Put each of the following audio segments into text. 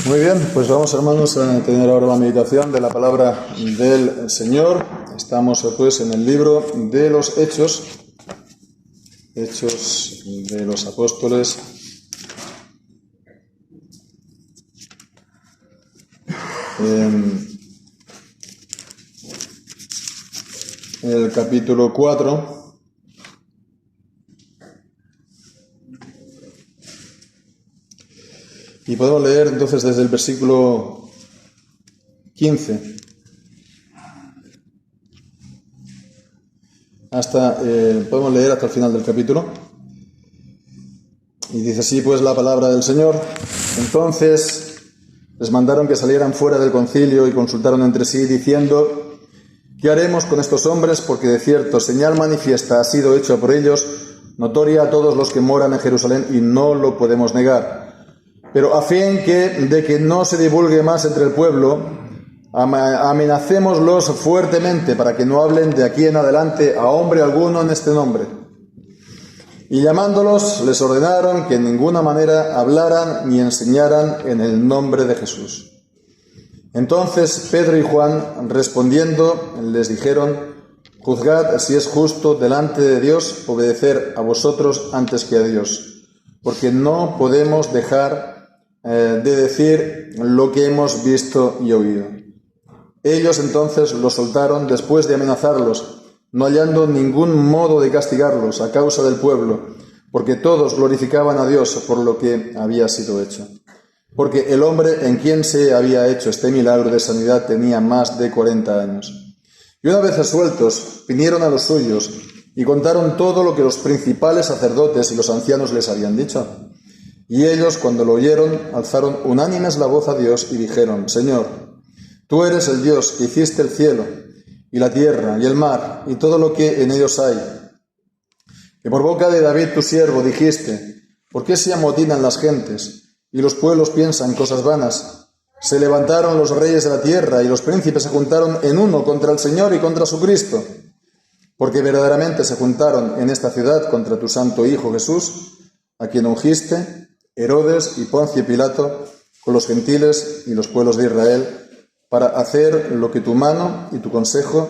Muy bien, pues vamos, hermanos, a tener ahora la meditación de la palabra del Señor. Estamos pues en el libro de los Hechos de los Apóstoles. En el capítulo 4. Y podemos leer entonces desde el versículo 15 podemos leer hasta el final del capítulo. Y dice así pues la palabra del Señor. Entonces les mandaron que salieran fuera del concilio y consultaron entre sí diciendo: ¿qué haremos con estos hombres? Porque de cierto señal manifiesta ha sido hecha por ellos, notoria a todos los que moran en Jerusalén, y no lo podemos negar. Pero a fin de que no se divulgue más entre el pueblo, amenacémoslos fuertemente para que no hablen de aquí en adelante a hombre alguno en este nombre. Y llamándolos, les ordenaron que en ninguna manera hablaran ni enseñaran en el nombre de Jesús. Entonces Pedro y Juan, respondiendo, les dijeron: juzgad si es justo delante de Dios obedecer a vosotros antes que a Dios, porque no podemos dejar de decir lo que hemos visto y oído. Ellos entonces los soltaron después de amenazarlos, no hallando ningún modo de castigarlos a causa del pueblo, porque todos glorificaban a Dios por lo que había sido hecho. Porque el hombre en quien se había hecho este milagro de sanidad tenía más de 40 años. Y una vez sueltos, vinieron a los suyos y contaron todo lo que los principales sacerdotes y los ancianos les habían dicho. Y ellos, cuando lo oyeron, alzaron unánimes la voz a Dios y dijeron: Señor, tú eres el Dios que hiciste el cielo y la tierra y el mar y todo lo que en ellos hay. Que por boca de David tu siervo dijiste: ¿por qué se amotinan las gentes y los pueblos piensan cosas vanas? Se levantaron los reyes de la tierra y los príncipes se juntaron en uno contra el Señor y contra su Cristo. Porque verdaderamente se juntaron en esta ciudad contra tu santo Hijo Jesús, a quien ungiste, Herodes y Poncio Pilato, con los gentiles y los pueblos de Israel, para hacer lo que tu mano y tu consejo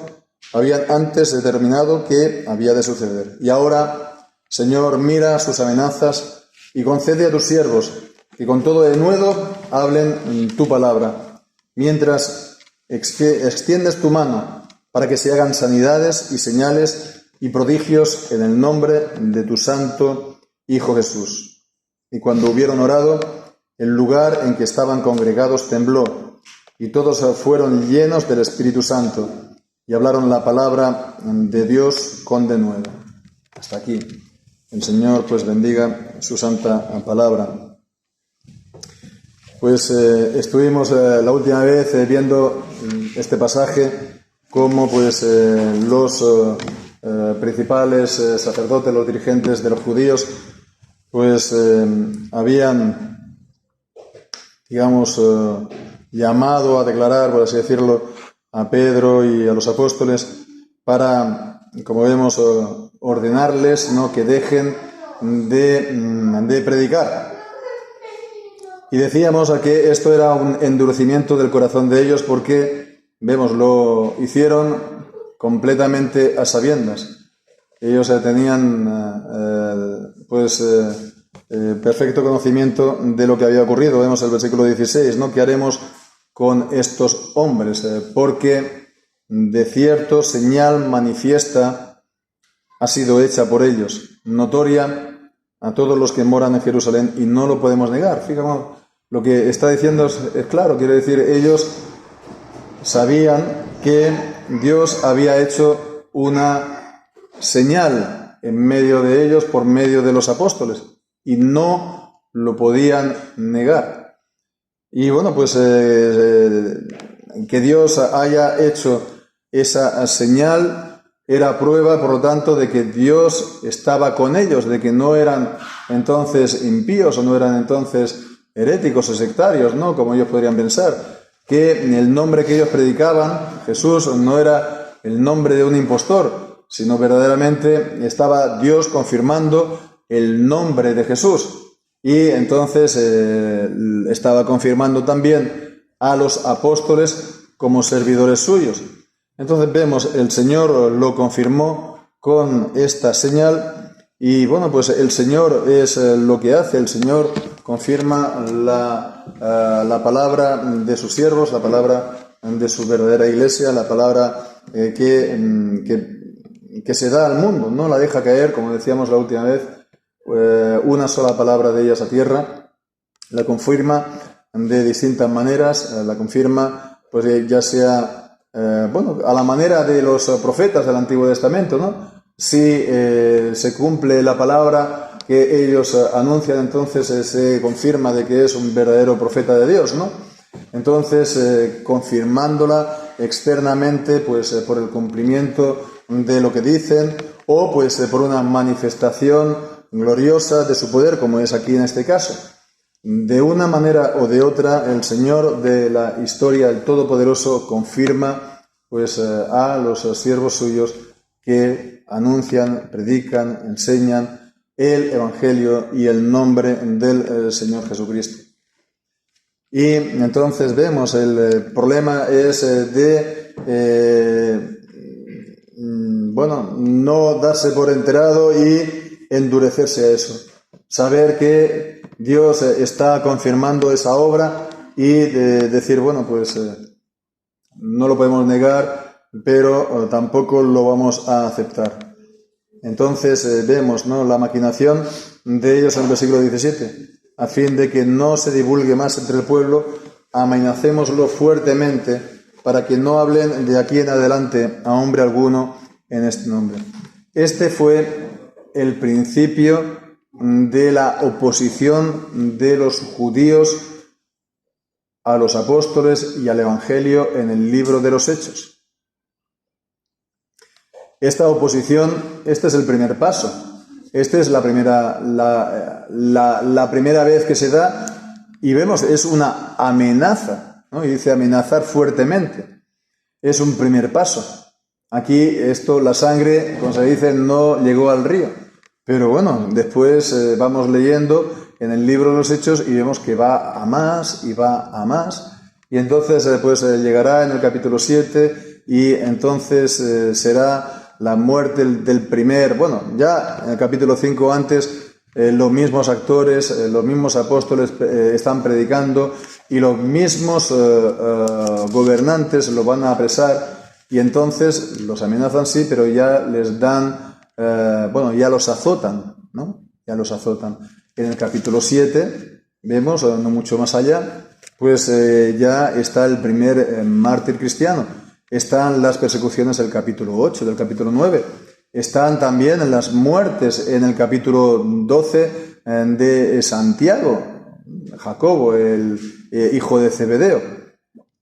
habían antes determinado que había de suceder. Y ahora, Señor, mira sus amenazas y concede a tus siervos que con todo denuedo hablen tu palabra, mientras extiendes tu mano para que se hagan sanidades y señales y prodigios en el nombre de tu santo Hijo Jesús. Y cuando hubieron orado, el lugar en que estaban congregados tembló, y todos fueron llenos del Espíritu Santo, y hablaron la palabra de Dios con denuedo. Hasta aquí. El Señor pues bendiga su santa palabra. Pues estuvimos la última vez viendo este pasaje, cómo pues los principales sacerdotes, los dirigentes de los judíos, pues habían, digamos, llamado a declarar, por así decirlo, a Pedro y a los apóstoles para, como vemos, ordenarles, ¿no?, que dejen de predicar. Y decíamos que esto era un endurecimiento del corazón de ellos porque, vemos, lo hicieron completamente a sabiendas. Ellos tenían perfecto conocimiento de lo que había ocurrido. Vemos el versículo 16, ¿no? ¿Qué haremos con estos hombres? Porque de cierto señal manifiesta ha sido hecha por ellos, notoria a todos los que moran en Jerusalén, y no lo podemos negar. Fíjate, lo que está diciendo es claro, quiere decir, ellos sabían que Dios había hecho una señal en medio de ellos por medio de los apóstoles y no lo podían negar. Y bueno, pues que Dios haya hecho esa señal era prueba, por lo tanto, de que Dios estaba con ellos, de que no eran entonces impíos o no eran entonces heréticos o sectarios, ¿no?, como ellos podrían pensar, que el nombre que ellos predicaban, Jesús, no era el nombre de un impostor, sino verdaderamente estaba Dios confirmando el nombre de Jesús. y entonces estaba confirmando también a los apóstoles como servidores suyos. Entonces vemos, el Señor lo confirmó con esta señal y bueno, pues el Señor es lo que hace, el Señor confirma la palabra de sus siervos, la palabra de su verdadera iglesia, la palabra que se da al mundo, no la deja caer, como decíamos la última vez, una sola palabra de ellas a tierra, la confirma de distintas maneras, la confirma pues ya sea a la manera de los profetas del Antiguo Testamento, ¿no? Si se cumple la palabra que ellos anuncian, entonces se confirma de que es un verdadero profeta de Dios, ¿no? Entonces, confirmándola externamente, pues por el cumplimiento de lo que dicen, o pues por una manifestación gloriosa de su poder, como es aquí en este caso. De una manera o de otra, el Señor de la historia, el Todopoderoso, confirma pues a los siervos suyos que anuncian, predican, enseñan el Evangelio y el nombre del Señor Jesucristo. Y entonces vemos, el problema es no darse por enterado y endurecerse a eso. Saber que Dios está confirmando esa obra y decir, no lo podemos negar, pero tampoco lo vamos a aceptar. Entonces vemos, ¿no?, la maquinación de ellos en el versículo 17. A fin de que no se divulgue más entre el pueblo, amenacémoslo fuertemente para que no hablen de aquí en adelante a hombre alguno en este nombre. Este fue el principio de la oposición de los judíos a los apóstoles y al Evangelio en el libro de los Hechos. Esta oposición, este es el primer paso. Esta es la primera vez que se da y vemos, es una amenaza, ¿no? Y dice amenazar fuertemente. Es un primer paso. Aquí la sangre, como se dice, no llegó al río. Pero bueno, después vamos leyendo en el libro de los Hechos y vemos que va a más y va a más. Y entonces llegará en el capítulo 7 y entonces será la muerte del primer, ya en el capítulo 5 antes, los mismos actores, los mismos apóstoles están predicando y los mismos gobernantes los van a apresar y entonces los amenazan, sí, pero ya les dan, ya los azotan, ¿no? Ya los azotan. En el capítulo 7, vemos, no mucho más allá, pues ya está el primer mártir cristiano. Están las persecuciones del capítulo 8, del capítulo 9. Están también las muertes en el capítulo 12 de Santiago, Jacobo, el hijo de Zebedeo,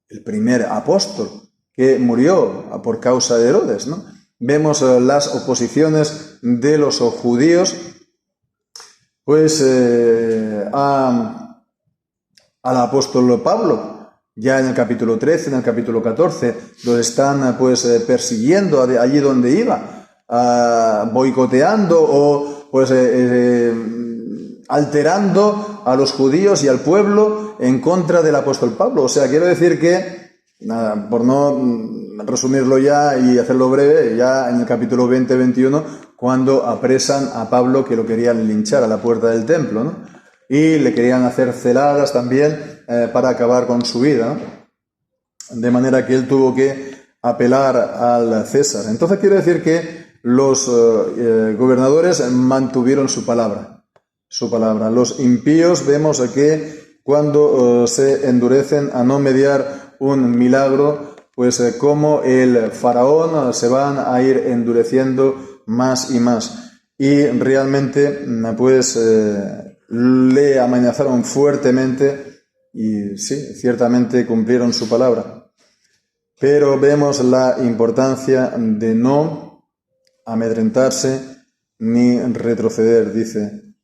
el primer apóstol que murió por causa de Herodes, ¿no? Vemos las oposiciones de los judíos pues al apóstol Pablo. Ya en el capítulo 13, en el capítulo 14, los están persiguiendo allí donde iba, boicoteando o alterando a los judíos y al pueblo en contra del apóstol Pablo. O sea, quiero decir que, por no resumirlo ya y hacerlo breve, ya en el capítulo 20-21, cuando apresan a Pablo, que lo querían linchar a la puerta del templo, ¿no? Y le querían hacer celadas también para acabar con su vida, ¿no? De manera que él tuvo que apelar al César. Entonces quiere decir que los gobernadores mantuvieron su palabra. Los impíos vemos que cuando se endurecen a no mediar un milagro, pues como el faraón se van a ir endureciendo más y más. Y realmente le amenazaron fuertemente y sí, ciertamente cumplieron su palabra. Pero vemos la importancia de no amedrentarse ni retroceder, dice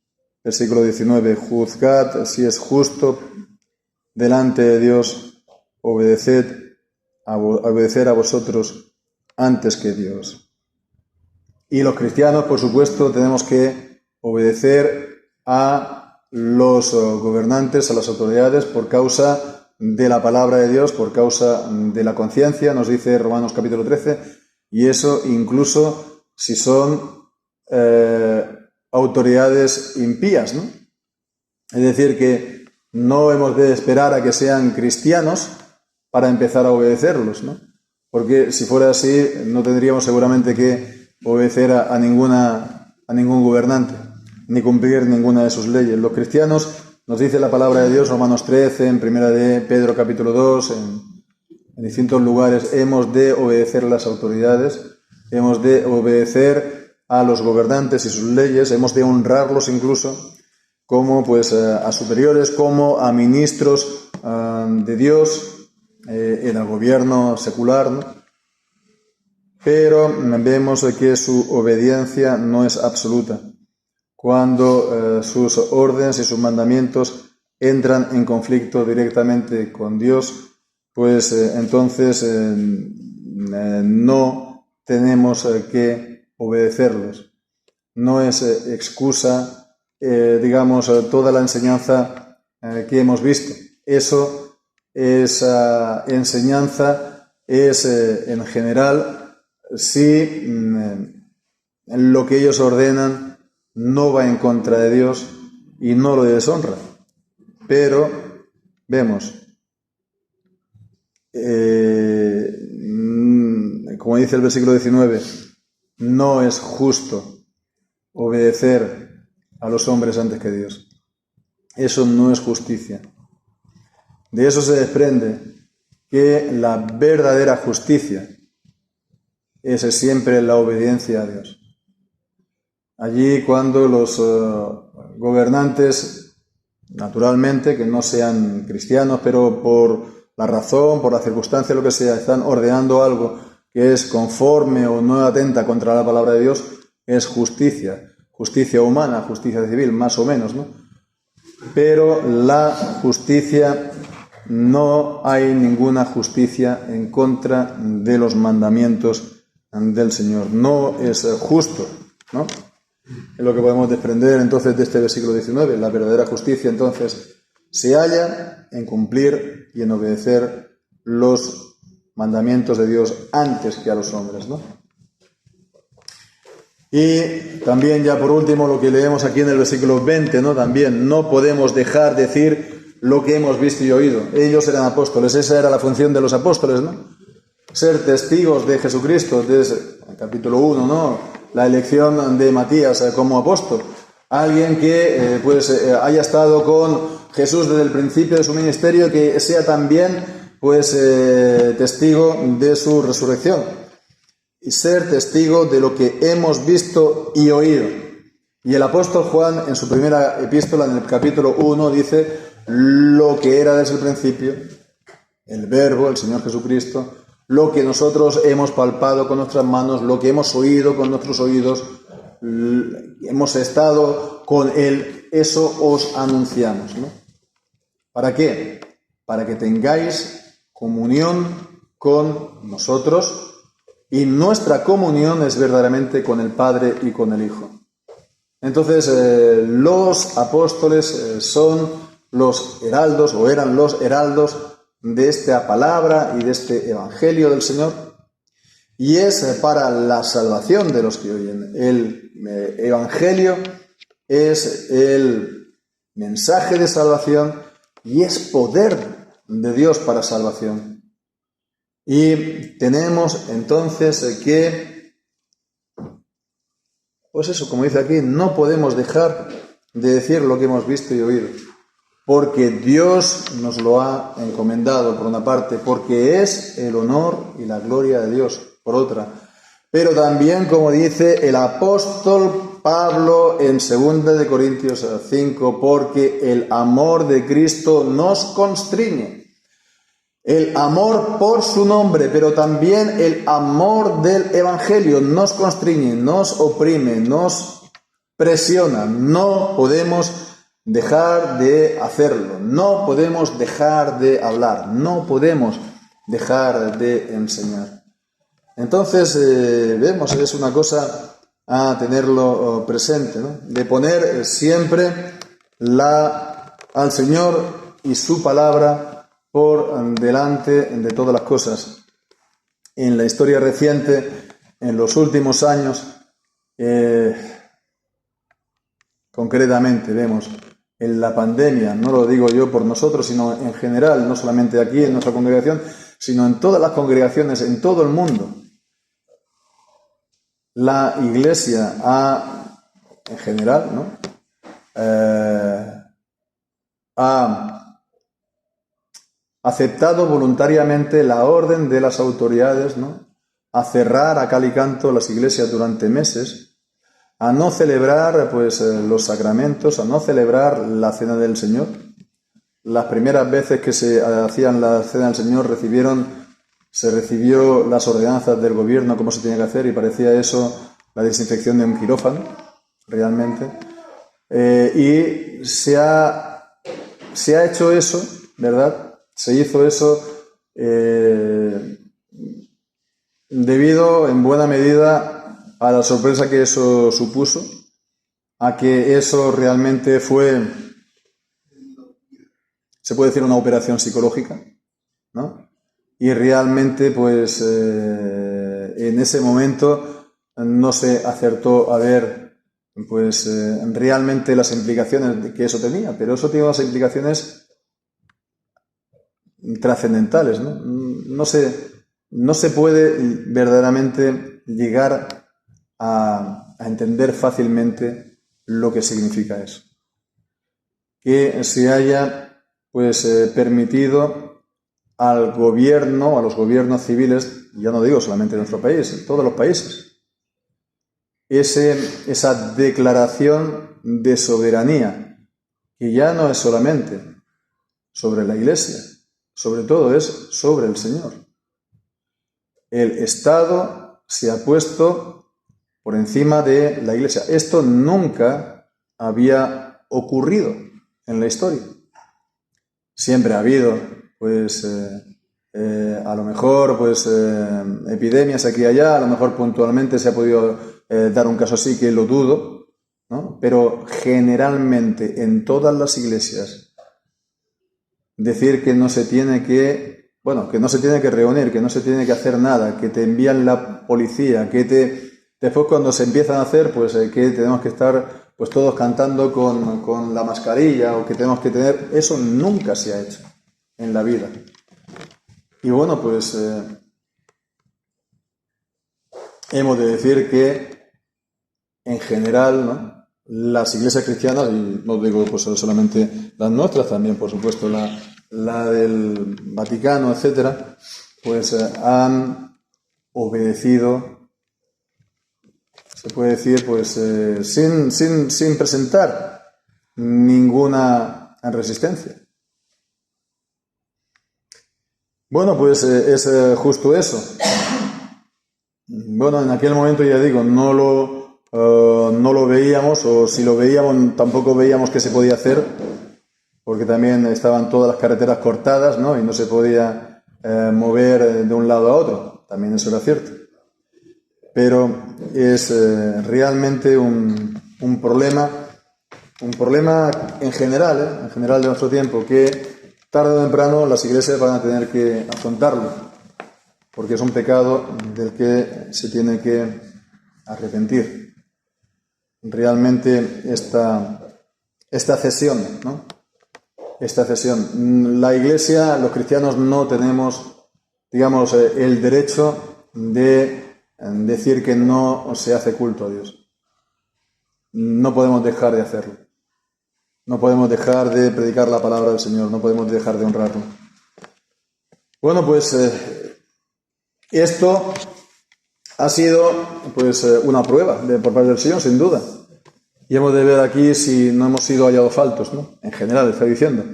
versículo 19, juzgad si es justo delante de Dios, obedecer a vosotros antes que Dios. Y los cristianos, por supuesto, tenemos que obedecer a los gobernantes, a las autoridades, por causa de la palabra de Dios, por causa de la conciencia, nos dice Romanos capítulo 13, y eso incluso si son autoridades impías, ¿no? Es decir, que no hemos de esperar a que sean cristianos para empezar a obedecerlos, ¿no? Porque si fuera así, no tendríamos seguramente que obedecer a ningún gobernante, ni cumplir ninguna de sus leyes. Los cristianos, nos dice la palabra de Dios, Romanos 13, en primera de Pedro capítulo 2, en distintos lugares, hemos de obedecer a las autoridades, hemos de obedecer a los gobernantes y sus leyes, hemos de honrarlos incluso como pues a superiores, como a ministros de Dios en el gobierno secular, ¿no? Pero vemos que su obediencia no es absoluta. Cuando sus órdenes y sus mandamientos entran en conflicto directamente con Dios, pues entonces no tenemos que obedecerlos. No es excusa, digamos, toda la enseñanza que hemos visto. Esa enseñanza es en general si lo que ellos ordenan no va en contra de Dios y no lo deshonra. Pero vemos, como dice el versículo 19, no es justo obedecer a los hombres antes que Dios. Eso no es justicia. De eso se desprende que la verdadera justicia es siempre la obediencia a Dios. Allí cuando los gobernantes, naturalmente, que no sean cristianos, pero por la razón, por la circunstancia, lo que sea, están ordenando algo que es conforme o no atenta contra la palabra de Dios, es justicia. Justicia humana, justicia civil, más o menos, ¿no? Pero la justicia, no hay ninguna justicia en contra de los mandamientos del Señor. No es justo, ¿no? Es lo que podemos desprender entonces de este versículo 19. La verdadera justicia entonces se halla en cumplir y en obedecer los mandamientos de Dios antes que a los hombres, ¿no? Y también ya por último lo que leemos aquí en el versículo 20, ¿no? También no podemos dejar de decir lo que hemos visto y oído. Ellos eran apóstoles, esa era la función de los apóstoles, ¿no? Ser testigos de Jesucristo, desde el capítulo 1, ¿no? La elección de Matías como apóstol. Alguien que haya estado con Jesús desde el principio de su ministerio, que sea también testigo de su resurrección. Y ser testigo de lo que hemos visto y oído. Y el apóstol Juan, en su primera epístola, en el capítulo 1, dice lo que era desde el principio, el Verbo, el Señor Jesucristo, lo que nosotros hemos palpado con nuestras manos, lo que hemos oído con nuestros oídos, hemos estado con Él, eso os anunciamos, ¿no? ¿Para qué? Para que tengáis comunión con nosotros, y nuestra comunión es verdaderamente con el Padre y con el Hijo. Entonces, los apóstoles son los heraldos, o eran los heraldos de esta palabra y de este evangelio del Señor, y es para la salvación de los que oyen. El evangelio es el mensaje de salvación y es poder de Dios para salvación. Y tenemos entonces que, pues eso, como dice aquí, no podemos dejar de decir lo que hemos visto y oído, porque Dios nos lo ha encomendado por una parte, porque es el honor y la gloria de Dios por otra. Pero también, como dice el apóstol Pablo en 2 de Corintios 5, porque el amor de Cristo nos constriñe. El amor por su nombre, pero también el amor del Evangelio nos constriñe, nos oprime, nos presiona. No podemos dejar de hacerlo, no podemos dejar de hablar, no podemos dejar de enseñar. Entonces, vemos, es una cosa a tenerlo presente, ¿no? De poner siempre al Señor y su palabra por delante de todas las cosas. En la historia reciente, en los últimos años, concretamente vemos en la pandemia, no lo digo yo por nosotros, sino en general, no solamente aquí en nuestra congregación, sino en todas las congregaciones, en todo el mundo. La Iglesia en general, ¿no? Ha aceptado voluntariamente la orden de las autoridades, ¿no?, a cerrar a cal y canto las iglesias durante meses, a no celebrar pues los sacramentos, a no celebrar la cena del Señor. Las primeras veces que se hacían la cena del Señor se recibió las ordenanzas del gobierno, cómo se tenía que hacer, y parecía eso la desinfección de un quirófano, realmente. Y se ha hecho eso, ¿verdad? Se hizo eso debido, en buena medida, a la sorpresa que eso supuso, a que eso realmente fue, se puede decir, una operación psicológica, ¿no? Y realmente, pues, en ese momento no se acertó a ver, pues, realmente las implicaciones que eso tenía, pero eso tiene unas implicaciones trascendentales, ¿no? No se puede verdaderamente llegar a entender fácilmente lo que significa eso. Que se haya, pues, permitido al gobierno, a los gobiernos civiles, ya no digo solamente en nuestro país, en todos los países, esa declaración de soberanía, que ya no es solamente sobre la Iglesia, sobre todo es sobre el Señor. El Estado se ha puesto por encima de la Iglesia. Esto nunca había ocurrido en la historia. Siempre ha habido, pues, a lo mejor, pues, epidemias aquí y allá, a lo mejor puntualmente se ha podido dar un caso así, que lo dudo, ¿no? Pero generalmente en todas las iglesias decir que no se tiene que reunir, que no se tiene que hacer nada, que te envían la policía, después cuando se empiezan a hacer, pues que tenemos que estar pues todos cantando con la mascarilla, o que tenemos que tener, eso nunca se ha hecho en la vida. Y bueno, pues hemos de decir que en general, ¿no?, las iglesias cristianas, y no digo pues solamente las nuestras, también por supuesto la del Vaticano, etcétera, pues han obedecido, se puede decir, pues sin presentar ninguna resistencia. Bueno, pues es justo eso. Bueno, en aquel momento, ya digo, no lo veíamos, o si lo veíamos tampoco veíamos qué se podía hacer, porque también estaban todas las carreteras cortadas, ¿no?, y no se podía mover de un lado a otro. También eso era cierto. Pero es realmente un problema en general de nuestro tiempo, que tarde o temprano las iglesias van a tener que afrontarlo, porque es un pecado del que se tiene que arrepentir. Realmente esta cesión, ¿no? Esta cesión. La Iglesia, los cristianos, no tenemos, digamos, el derecho de decir que no se hace culto a Dios. No podemos dejar de hacerlo. No podemos dejar de predicar la palabra del Señor. No podemos dejar de honrarlo. Bueno, pues esto ha sido, pues, una prueba por parte del Señor, sin duda. Y hemos de ver aquí si no hemos sido hallados faltos, ¿no? En general, está diciendo,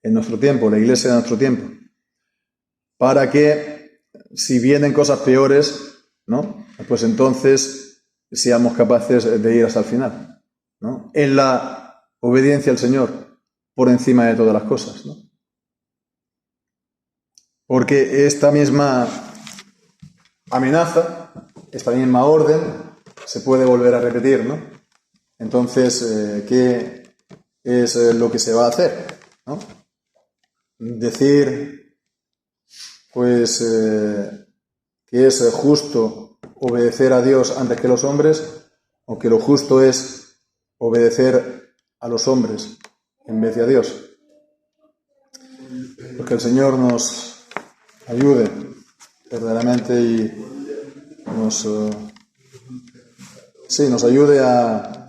en nuestro tiempo, la Iglesia de nuestro tiempo, para que, si vienen cosas peores, ¿no?, pues entonces seamos capaces de ir hasta el final, ¿no?, en la obediencia al Señor por encima de todas las cosas, ¿no? Porque esta misma amenaza, esta misma orden, se puede volver a repetir, ¿no? Entonces, es lo que se va a hacer, ¿no? Decir, pues, que es justo obedecer a Dios antes que los hombres, o que lo justo es obedecer a los hombres en vez de a Dios. Porque el Señor nos ayude verdaderamente y nos ayude a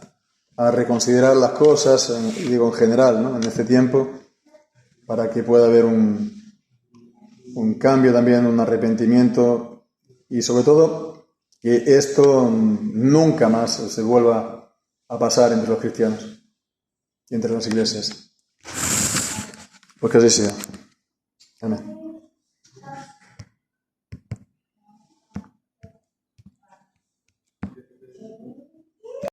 reconsiderar las cosas, y digo en general, ¿no? En este tiempo, para que pueda haber un cambio también, un arrepentimiento, y sobre todo que esto nunca más se vuelva a pasar entre los cristianos y entre las iglesias. Pues que así sea. Amén.